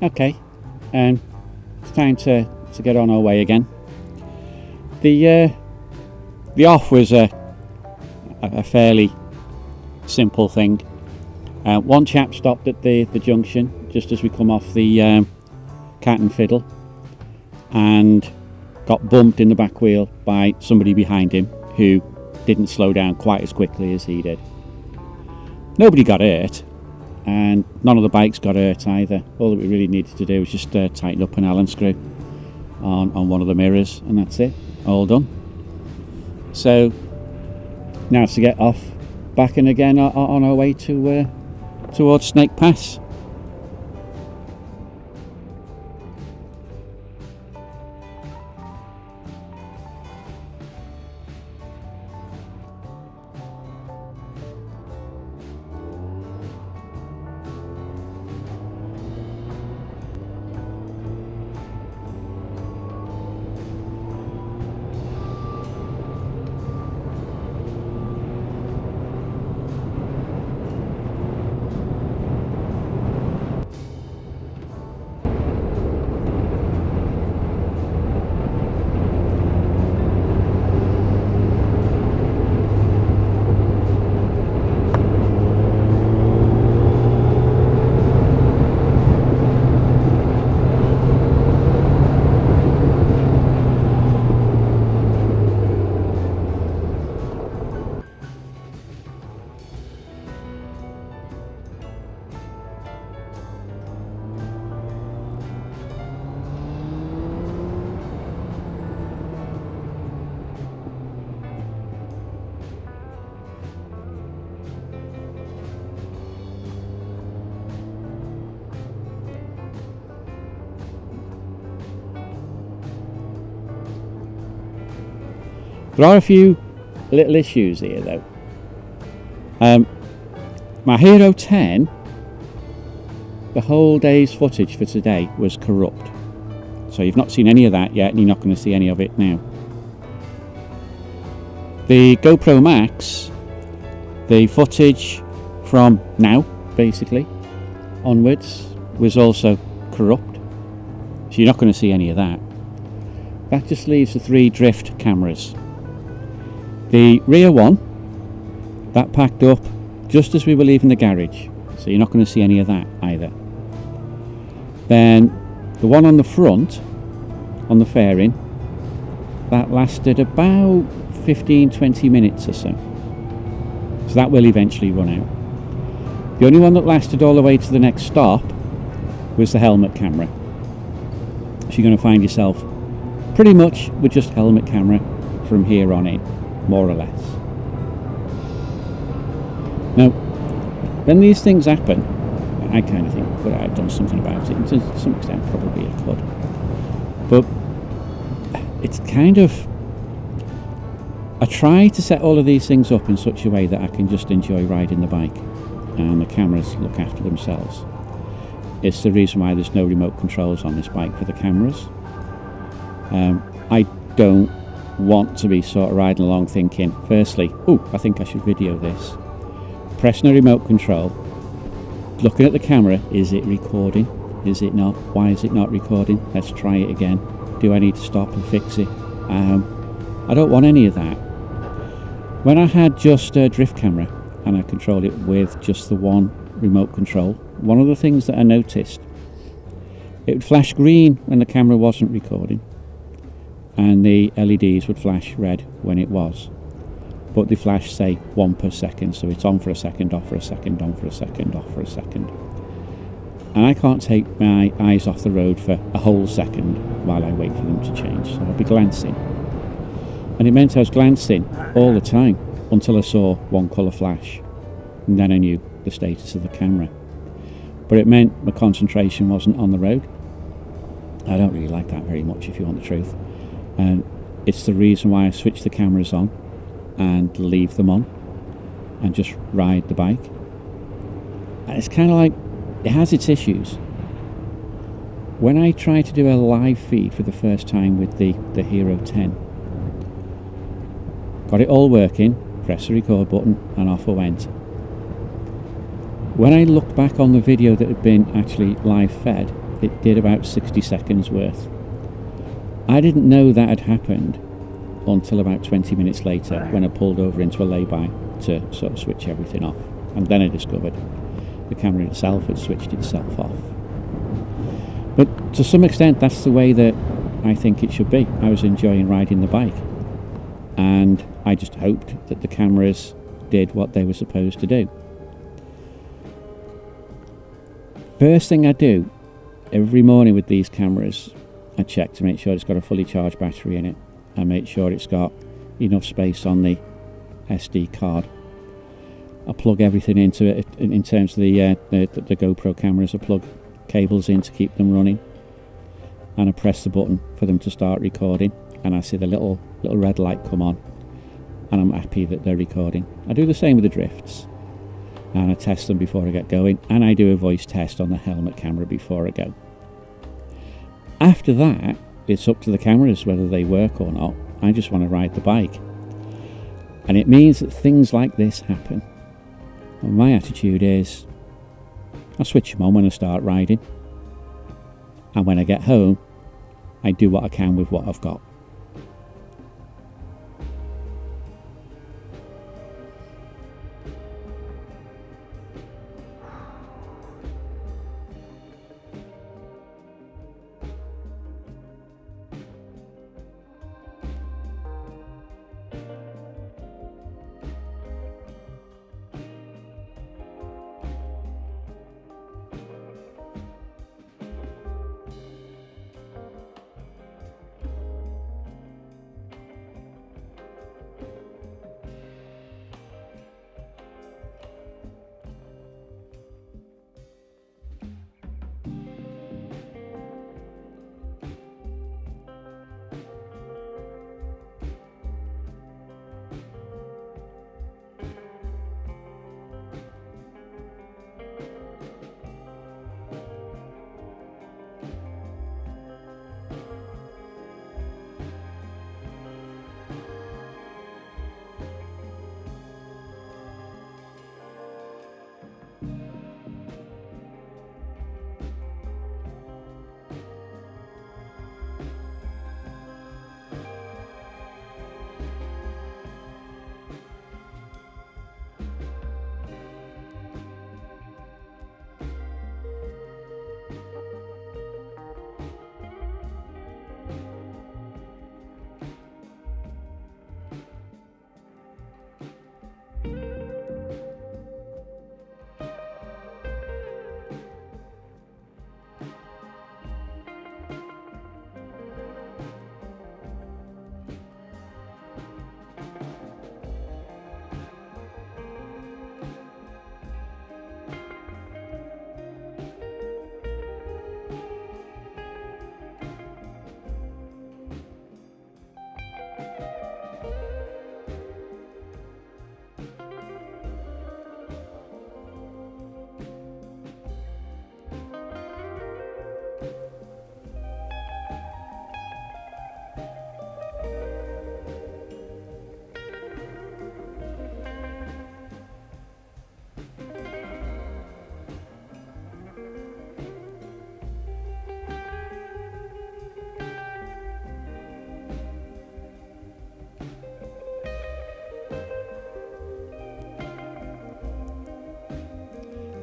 Okay, it's time to get on our way again. The off was a fairly simple thing. One chap stopped at the junction just as we come off the Cat and Fiddle and got bumped in the back wheel by somebody behind him who didn't slow down quite as quickly as he did. Nobody got hurt, and none of the bikes got hurt either. All that we really needed to do was just tighten up an Allen screw on one of the mirrors, and that's it, all done. So now to get off back and again on our way to towards Snake Pass. There are a few little issues here though. My Hero 10, the whole day's footage for today was corrupt. So you've not seen any of that yet, and you're not going to see any of it now. The GoPro Max, the footage from now, basically, onwards, was also corrupt. So you're not going to see any of that. That just leaves the 3 drift cameras. The rear one, that packed up just as we were leaving the garage, so you're not going to see any of that either. Then the one on the front, on the fairing, that lasted about 15-20 minutes or so. So that will eventually run out. The only one that lasted all the way to the next stop was the helmet camera. So you're going to find yourself pretty much with just helmet camera from here on in, more or less. Now, when these things happen, I kind of think, could I have done something about it? And to some extent, probably I could. But it's kind of... I try to set all of these things up in such a way that I can just enjoy riding the bike, and the cameras look after themselves. It's the reason why there's no remote controls on this bike for the cameras. I don't want to be sort of riding along thinking, firstly, oh, I think I should video this. Pressing a remote control, looking at the camera, is it recording? Is it not? Why is it not recording? Let's try it again. Do I need to stop and fix it? I don't want any of that. When I had just a drift camera and I controlled it with just the one remote control, one of the things that I noticed, it would flash green when the camera wasn't recording, and the LEDs would flash red when it was, but they flash, say, 1 per second, so it's on for a second, off for a second, on for a second, off for a second, and I can't take my eyes off the road for a whole second while I wait for them to change, so I'll be glancing, and it meant I was glancing all the time until I saw one colour flash, and then I knew the status of the camera. But it meant my concentration wasn't on the road. I don't really like that very much, if you want the truth. And it's the reason why I switch the cameras on and leave them on and just ride the bike. And it's kind of like, it has its issues. When I try to do a live feed for the first time with the Hero 10, got it all working, press the record button and off I went. When I looked back on the video that had been actually live fed, it did about 60 seconds worth. I didn't know that had happened until about 20 minutes later, when I pulled over into a lay-by to sort of switch everything off, and then I discovered the camera itself had switched itself off. But to some extent, that's the way that I think it should be. I was enjoying riding the bike, and I just hoped that the cameras did what they were supposed to do. First thing I do every morning with these cameras, I check to make sure it's got a fully charged battery in it. I make sure it's got enough space on the SD card. I plug everything into it in terms of the GoPro cameras. I plug cables in to keep them running, and I press the button for them to start recording, and I see the little red light come on, and I'm happy that they're recording. I do the same with the drifts, and I test them before I get going, and I do a voice test on the helmet camera before I go. After that, it's up to the cameras whether they work or not. I just want to ride the bike. And it means that things like this happen. And my attitude is, I switch them on when I start riding. And when I get home, I do what I can with what I've got.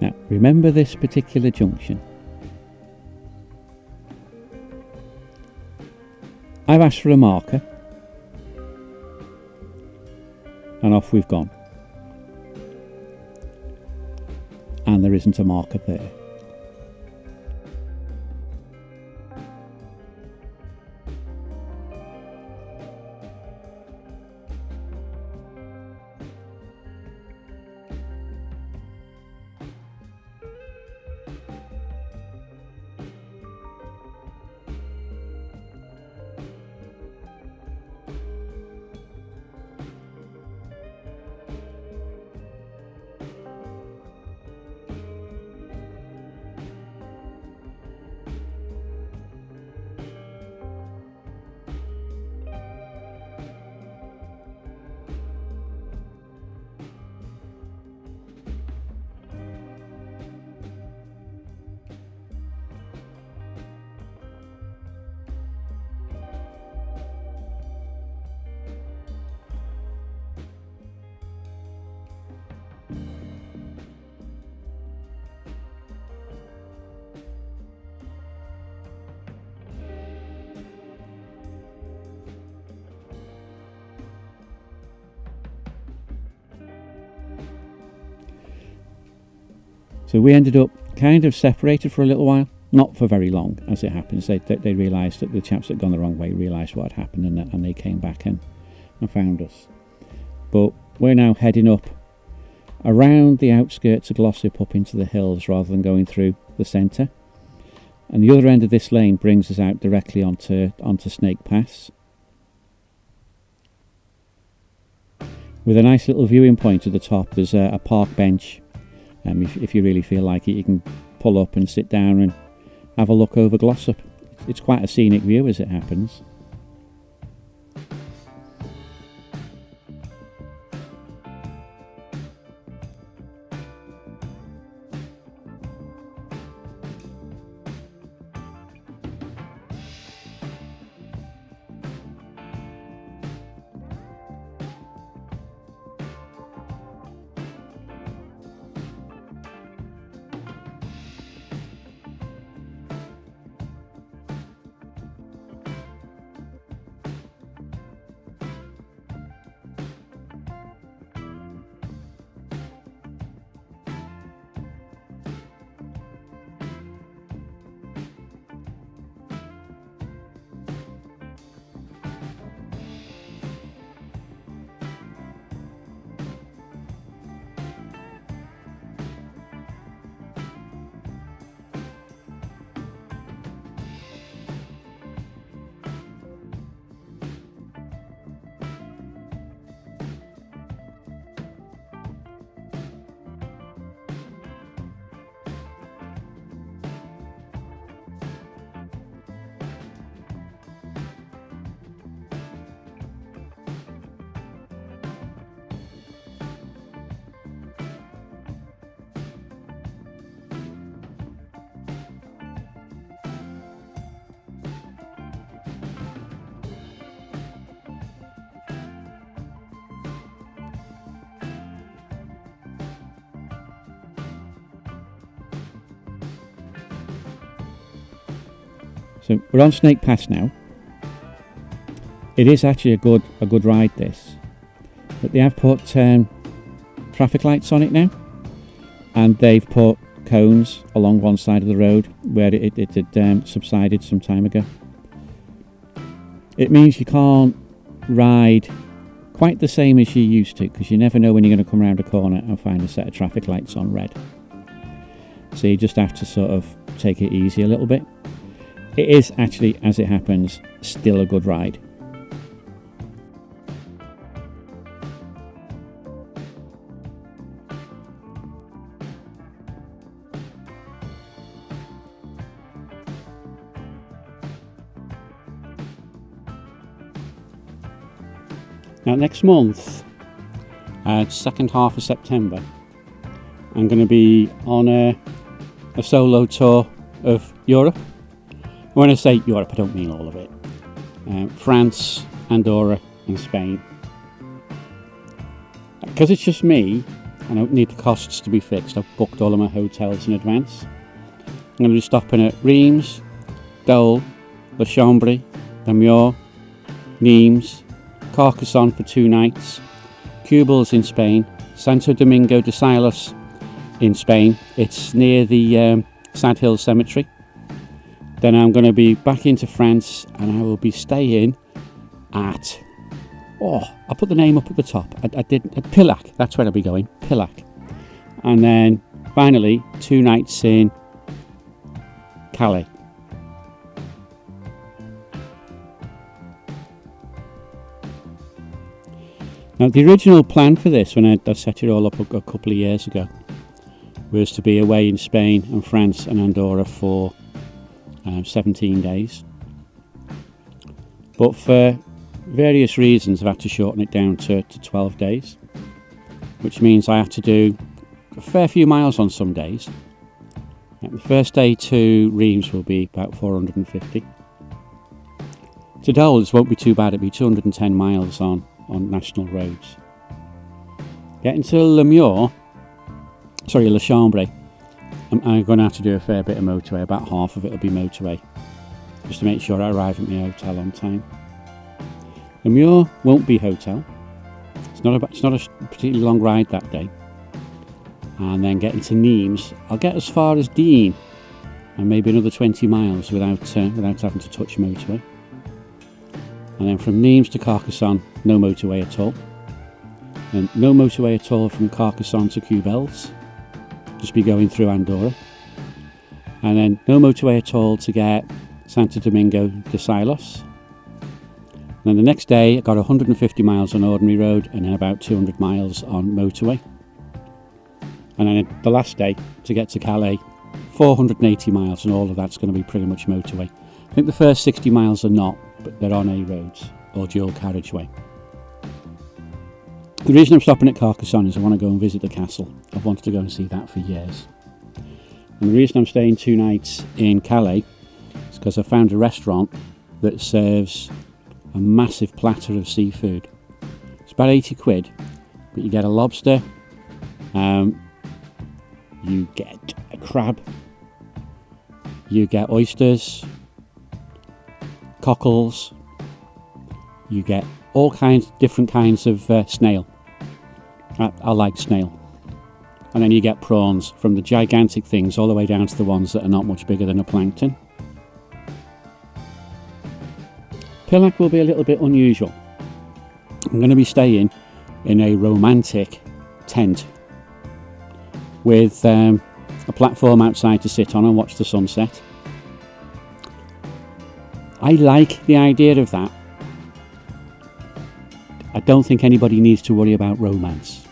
Now, remember this particular junction. I've asked for a marker, and off we've gone. And there isn't a marker there. So we ended up kind of separated for a little while, not for very long, as it happens. They realised that the chaps that had gone the wrong way realised what had happened, and they came back and found us. But we're now heading up around the outskirts of Glossop up into the hills rather than going through the centre. And the other end of this lane brings us out directly onto Snake Pass, with a nice little viewing point at the top. There's a park bench. If you really feel like it, you can pull up and sit down and have a look over Glossop. It's quite a scenic view as it happens. So we're on Snake Pass now. It is actually a good ride, this, but they have put traffic lights on it now, and they've put cones along one side of the road where it had subsided some time ago. It means you can't ride quite the same as you used to, because you never know when you're going to come around a corner and find a set of traffic lights on red. So you just have to sort of take it easy a little bit. It is actually, as it happens, still a good ride. Now next month, second half of September, I'm going to be on a solo tour of Europe. When I say Europe, I don't mean all of it. France, Andorra and Spain. Because it's just me, and I don't need the costs to be fixed, I've booked all of my hotels in advance. I'm going to be stopping at Reims, Dole, Le Chambry, Namur, Nimes, Carcassonne for 2 nights, Cubels in Spain, Santo Domingo de Silos in Spain. It's near the Sad Hill Cemetery. Then I'm going to be back into France, and I will be staying at, I'll put the name up at the top. I did at Pillac. That's where I'll be going, Pillac. And then finally 2 nights in Calais. Now the original plan for this, when I set it all up a couple of years ago, was to be away in Spain and France and Andorra for 17 days. But for various reasons I've had to shorten it down to 12 days, which means I have to do a fair few miles on some days. The first day to Reims will be about 450. To Doles won't be too bad, it'll be 210 miles on national roads. Getting to Le Chambry, I'm going to have to do a fair bit of motorway. About half of it will be motorway, just to make sure I arrive at my hotel on time. Namur won't be hotel. It's not a particularly long ride that day. and then getting to Nîmes, I'll get as far as Dean and maybe another 20 miles without having to touch motorway. And then from Nîmes to Carcassonne, no motorway at all. And no motorway at all from Carcassonne to Cubelles, just be going through Andorra. And then no motorway at all to get Santo Domingo de Silos. And then the next day I got 150 miles on ordinary road and then about 200 miles on motorway. And then the last day to get to Calais, 480 miles, and all of that's going to be pretty much motorway. I think the first 60 miles are not, but they're on A roads or dual carriageway. The reason I'm stopping at Carcassonne is I want to go and visit the castle. I've wanted to go and see that for years. And the reason I'm staying 2 nights in Calais is because I found a restaurant that serves a massive platter of seafood. It's about 80 quid, but you get a lobster, you get a crab, you get oysters, cockles, you get all kinds, different kinds of snail. I like snail. And then you get prawns, from the gigantic things all the way down to the ones that are not much bigger than a plankton. Pillac will be a little bit unusual. I'm going to be staying in a romantic tent with a platform outside to sit on and watch the sunset. I like the idea of that. I don't think anybody needs to worry about romance.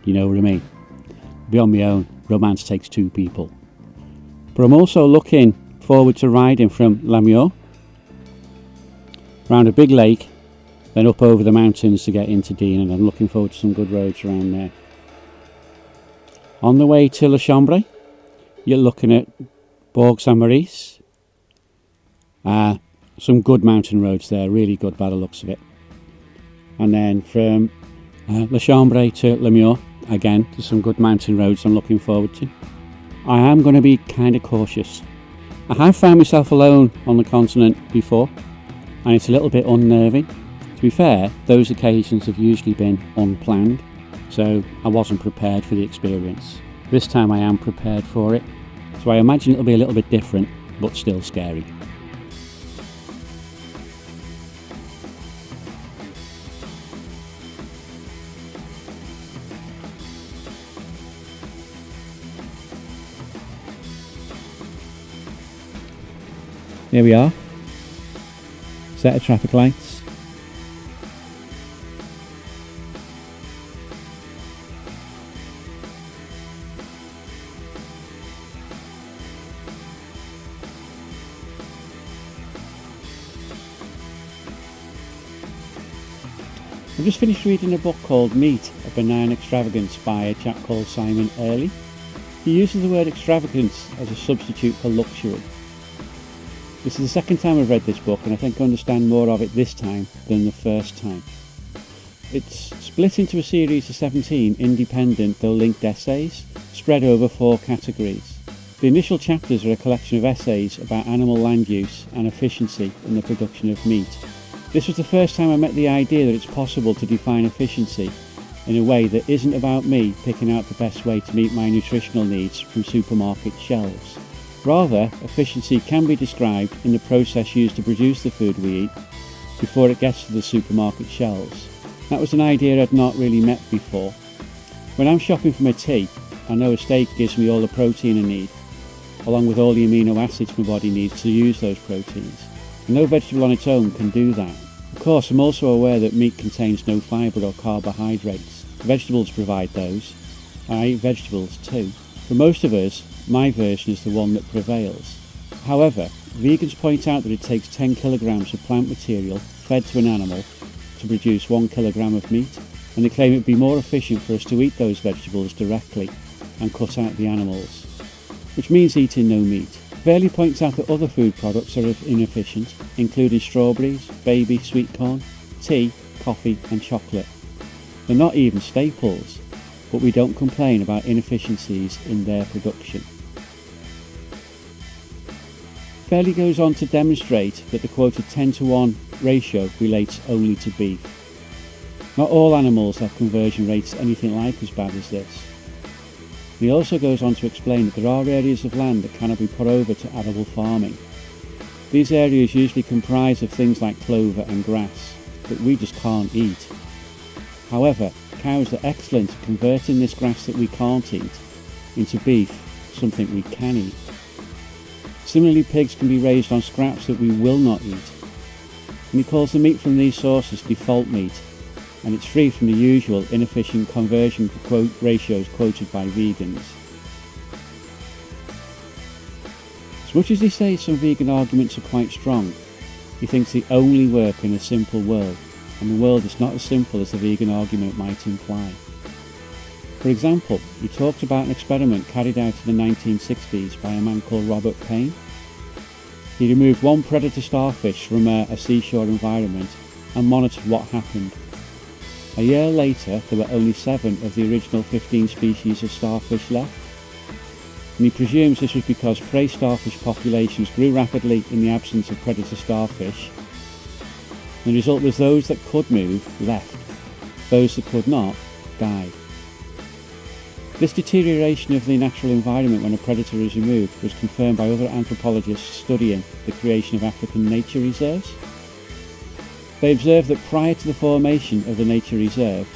You know what I mean? Be on my own. Romance takes 2 people. But I'm also looking forward to riding from Lamiaux round a big lake, then up over the mountains to get into Dean, and I'm looking forward to some good roads around there. On the way to Le Chambray, you're looking at Bourg Saint-Maurice. Some good mountain roads there, really good by the looks of it. And then from Le Chambray to Lamiaux, again, there's some good mountain roads I'm looking forward to. I am going to be kind of cautious. I have found myself alone on the continent before, and it's a little bit unnerving. To be fair, those occasions have usually been unplanned, so I wasn't prepared for the experience. This time I am prepared for it, so I imagine it'll be a little bit different, but still scary. Here we are, set of traffic lights. I've just finished reading a book called Meat, a Benign Extravagance by a chap called Simon Fairlie. He uses the word extravagance as a substitute for luxury. This is the second time I've read this book, and I think I understand more of it this time than the first time. It's split into a series of 17 independent though linked essays, spread over 4 categories. The initial chapters are a collection of essays about animal land use and efficiency in the production of meat. This was the first time I met the idea that it's possible to define efficiency in a way that isn't about me picking out the best way to meet my nutritional needs from supermarket shelves. Rather, efficiency can be described in the process used to produce the food we eat before it gets to the supermarket shelves. That was an idea I'd not really met before. When I'm shopping for my tea, I know a steak gives me all the protein I need, along with all the amino acids my body needs to use those proteins. And no vegetable on its own can do that. Of course, I'm also aware that meat contains no fibre or carbohydrates. Vegetables provide those. I eat vegetables too. For most of us, my version is the one that prevails. However, vegans point out that it takes 10 kilograms of plant material fed to an animal to produce 1 kilogram of meat, and they claim it would be more efficient for us to eat those vegetables directly and cut out the animals, which means eating no meat. Fairlie points out that other food products are inefficient, including strawberries, baby sweet corn, tea, coffee and chocolate. They're not even staples, but we don't complain about inefficiencies in their production. Fairlie goes on to demonstrate that the quoted 10-to-1 ratio relates only to beef. Not all animals have conversion rates anything like as bad as this. He also goes on to explain that there are areas of land that cannot be put over to animal farming. These areas usually comprise of things like clover and grass that we just can't eat. However, cows are excellent at converting this grass that we can't eat into beef, something we can eat. Similarly, pigs can be raised on scraps that we will not eat. And he calls the meat from these sources default meat, and it's free from the usual inefficient conversion ratios quoted by vegans. As much as he says some vegan arguments are quite strong, he thinks they only work in a simple world, and the world is not as simple as the vegan argument might imply. For example, he talked about an experiment carried out in the 1960s by a man called Robert Payne. He removed one predator starfish from a seashore environment and monitored what happened. A year later, there were only 7 of the original 15 species of starfish left, and he presumes this was because prey starfish populations grew rapidly in the absence of predator starfish. The result was those that could move left, those that could not died. This deterioration of the natural environment when a predator is removed was confirmed by other anthropologists studying the creation of African nature reserves. They observed that prior to the formation of the nature reserve,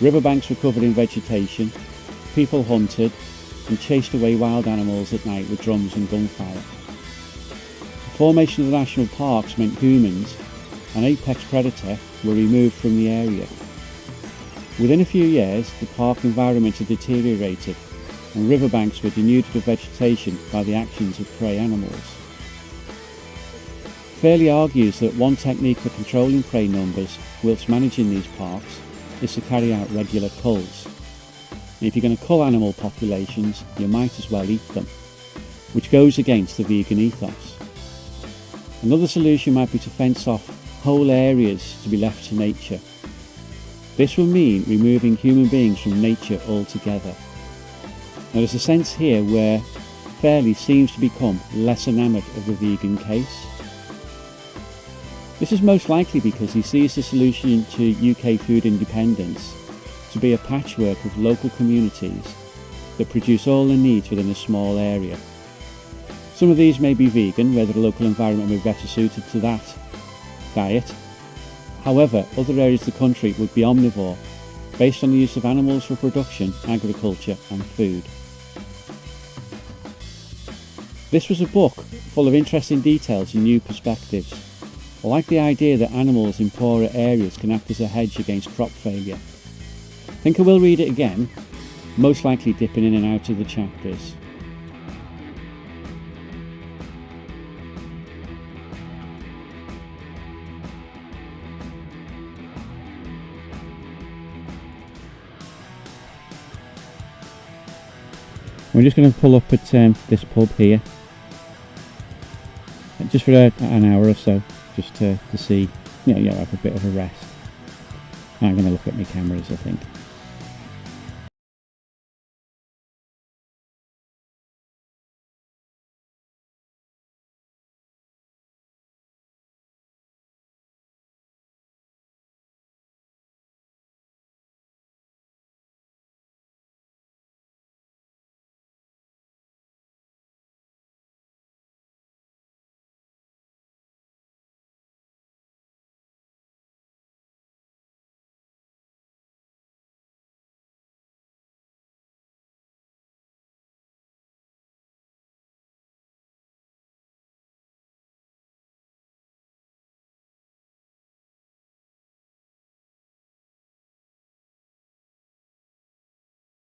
riverbanks were covered in vegetation, people hunted and chased away wild animals at night with drums and gunfire. The formation of the national parks meant humans, an apex predator, were removed from the area. Within a few years, the park environment had deteriorated and riverbanks were denuded of vegetation by the actions of prey animals. Fairlie argues that one technique for controlling prey numbers whilst managing these parks is to carry out regular culls. And if you're going to cull animal populations, you might as well eat them, which goes against the vegan ethos. Another solution might be to fence off whole areas to be left to nature. This will mean removing human beings from nature altogether. Now there's a sense here where Fairlie seems to become less enamoured of the vegan case. This is most likely because he sees the solution to UK food independence to be a patchwork of local communities that produce all their needs within a small area. Some of these may be vegan, where the local environment may be better suited to that diet. However, other areas of the country would be omnivore, based on the use of animals for production, agriculture and food. This was a book full of interesting details and new perspectives. I like the idea that animals in poorer areas can act as a hedge against crop failure. I think I will read it again, most likely dipping in and out of the chapters. We're just going to pull up at this pub here, just for an hour or so, just to see, have a bit of a rest. I'm going to look at my cameras, I think.